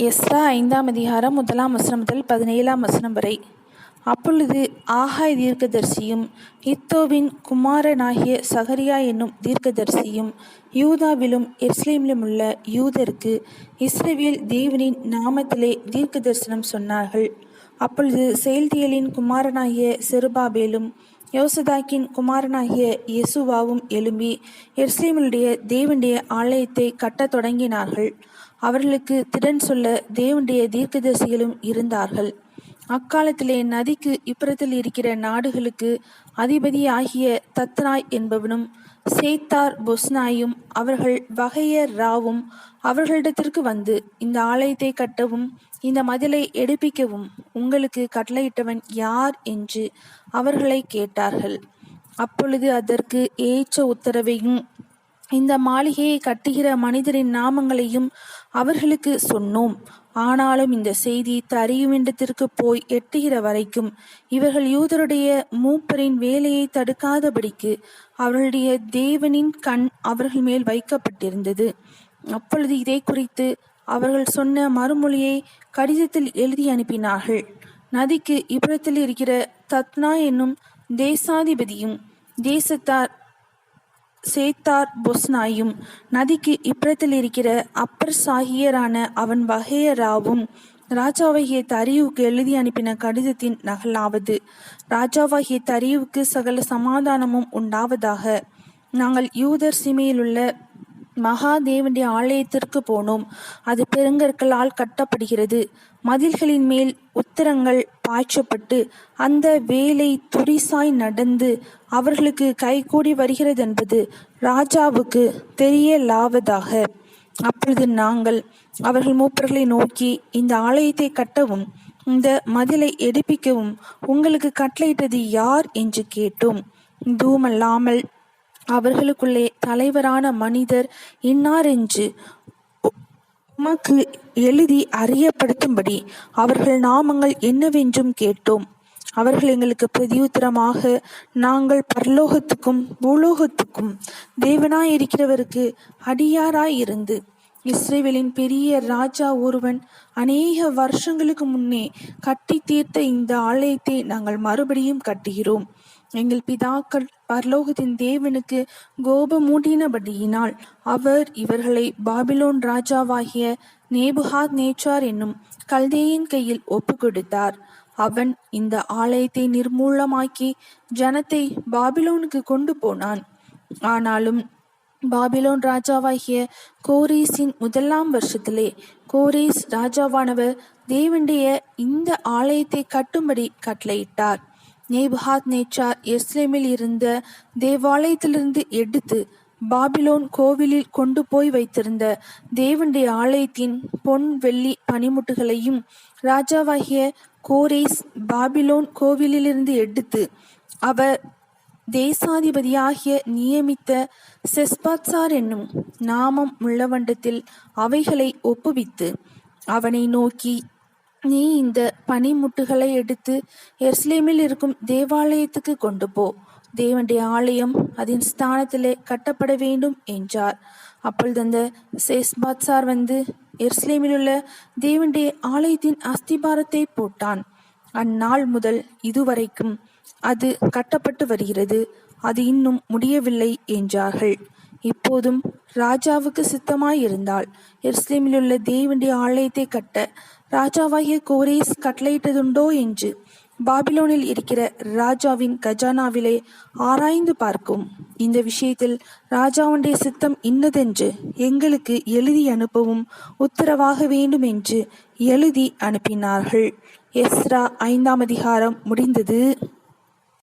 Ezra 5ஆம் அதிகாரம் 1ஆம் வசனம் முதல் 17ஆம் வசனம் வரை. அப்பொழுது ஆகாய் தீர்க்கதரிசியும் இத்தோவின் குமாரனாகிய சகரியா என்னும் தீர்க்கதரிசியும் யூதாவிலும் எருசலேமிலும் உள்ள யூதருக்கு இஸ்ரவேல் தேவனின் நாமத்திலே தீர்க்க தரிசனம் சொன்னார்கள். அப்பொழுது செயல்தியலின் குமாரனாகிய செருபாபேலும் யோசதாக்கின் குமாரனாகிய யெசுவாவும் எழும்பி எருசலேமிலுடைய தேவனுடைய ஆலயத்தை கட்டத் தொடங்கினார்கள். அவர்களுக்கு திடன் சொல்ல தேவனுடைய தீர்க்கதரிசிகளும் இருந்தார்கள். அக்காலத்திலே நதிக்கு இப்புறத்தில் இருக்கிற நாடுகளுக்கு அதிபதியாகிய தத்னாய் என்பவனும் சேத்தார் பொஸ்னாயும் அவர்கள் வகையர் ராவும் அவர்களிடத்திற்கு வந்து, இந்த ஆலயத்தை கட்டவும் இந்த மதிலை எடுப்பிக்கவும் உங்களுக்கு கட்டளையிட்டவன் யார் என்று அவர்களை கேட்டார்கள். அப்பொழுது அதற்கு ஏற்ற உத்தரவையும் இந்த மாளிகையை கட்டுகிற மனிதரின் நாமங்களையும் அவர்களுக்கு சொன்னோம். ஆனாலும் இந்த செய்தி தரியுமிடத்திற்கு போய் எட்டுகிற வரைக்கும் இவர்கள் யூதருடைய மூப்பரின் வேலையை தடுக்காதபடிக்கு அவர்களுடைய தேவனின் கண் அவர்கள் மேல் வைக்கப்பட்டிருந்தது. அப்பொழுது இதை குறித்து அவர்கள் சொன்ன மறுமொழியை கடிதத்தில் எழுதி அனுப்பினார்கள். நதிக்கு இப்புறத்தில் இருக்கிற தத்னா என்னும் தேசாதிபதியும் தேசத்தார் சேத்தார் பொஸ்னாயும் நதிக்கு இப்புறத்தில் இருக்கிற அப்பர் சாகியரான அவன் வகையராவும் ராஜாவாகிய தரியுவுக்கு எழுதி அனுப்பின கடிதத்தின் நகலாவது: ராஜாவாகிய தரியுவுக்கு சகல சமாதானமும் உண்டாவதாக. நாங்கள் யூதர் சீமையிலுள்ள மகாதேவனுடைய ஆலயத்திற்கு போனோம். அது பெருங்கற்களால் கட்டப்படுகிறது. மதில்களின் மேல் உத்தரங்கள் பாய்ச்சப்பட்டு அந்த வேலை துரிசாய் நடந்து அவர்களுக்கு கைகூடி வருகிறதென்பது ராஜாவுக்கு தெரியலாவதாக. அப்பொழுது நாங்கள் அவர்கள் மூப்பர்களை நோக்கி, இந்த ஆலயத்தை கட்டவும் இந்த மதிலை எடுப்பிக்கவும் உங்களுக்கு கட்டளையிட்டது யார் என்று கேட்டோம். இதுவுமல்லாமல் அவர்களுக்குள்ளே தலைவரான மனிதர் இன்னார் என்று உமக்கு எழுதி அறியப்படுத்தும்படி அவர்கள் நாமங்கள் என்னவென்றும் கேட்டோம். அவர்கள் எங்களுக்கு பிரதியுத்தரமாக, நாங்கள் பரலோகத்துக்கும் பூலோகத்துக்கும் தேவனாயிருக்கிறவருக்கு அடியாராயிருந்து இஸ்ரவேலின் பெரிய ராஜா ஒருவன் அநேக வருஷங்களுக்கு முன்னே கட்டி தீர்த்த இந்த ஆலயத்தை நாங்கள் மறுபடியும் கட்டுகிறோம். எங்கள் பிதாக்கள் பரலோகத்தின் தேவனுக்கு கோபமூட்டினபடியினால் அவர் இவர்களை பாபிலோன் ராஜாவாகிய நேபுகாத் நேச்சார் என்னும் கல்தேயின் கையில் ஒப்பு கொடுத்தார். அவன் இந்த ஆலயத்தை நிர்மூலமாக்கி ஜனத்தை பாபிலோனுக்கு கொண்டு போனான். ஆனாலும் பாபிலோன் ராஜாவாகிய கோரேசின் 1ஆம் வருஷத்திலே கோரேஸ் ராஜாவானவர் தேவனுடைய இந்த ஆலயத்தை கட்டும்படி கட்டளையிட்டார். நேபுகாத் நேச்சார் எருசலேமில் இருந்த தேவாலயத்திலிருந்து எடுத்து பாபிலோன் கோவிலில் கொண்டு போய் வைத்திருந்த தேவனுடைய ஆலயத்தின் பொன் வெள்ளி பனிமுட்டுகளையும் ராஜாவாகிய கோரேஸ் பாபிலோன் கோவிலிலிருந்து எடுத்து அவர் தேசாதிபதியாகிய நியமித்த செஸ்பாத்சார் என்னும் நாமம் உள்ளவண்டத்தில் அவைகளை ஒப்புவித்து அவனை நோக்கி, நீ இந்த பனிமுட்டுகளை எடுத்து எருசலேமில் இருக்கும் தேவாலயத்துக்கு கொண்டு போ. தேவனுடைய ஆலயம் அதன் ஸ்தானத்திலே கட்டப்பட வேண்டும் என்றார். அப்பொழுது அந்த செஸ்பாத்சார் வந்து எருசலேமில் உள்ள தேவனுடைய ஆலயத்தின் அஸ்திபாரத்தை போட்டான். அந்நாள் முதல் இதுவரைக்கும் அது கட்டப்பட்டு வருகிறது. அது இன்னும் முடியவில்லை என்றார்கள். இப்போதும் ராஜாவுக்கு சித்தமாயிருந்தால் எருசலேமில் உள்ள தேவனுடைய ஆலயத்தை கட்ட ராஜாவாகிய கோரேஸ் கட்டளையிட்டதுண்டோ என்று பாபிலோனில் இருக்கிற ராஜாவின் கஜானாவிலே ஆராய்ந்து பார்க்கும். இந்த விஷயத்தில் ராஜாவுடைய சித்தம் இன்னதென்று எங்களுக்கு எழுதி அனுப்பவும் உத்தரவாக வேண்டும் என்று எழுதி அனுப்பினார்கள். எஸ்றா 5ஆம் அதிகாரம் முடிந்தது.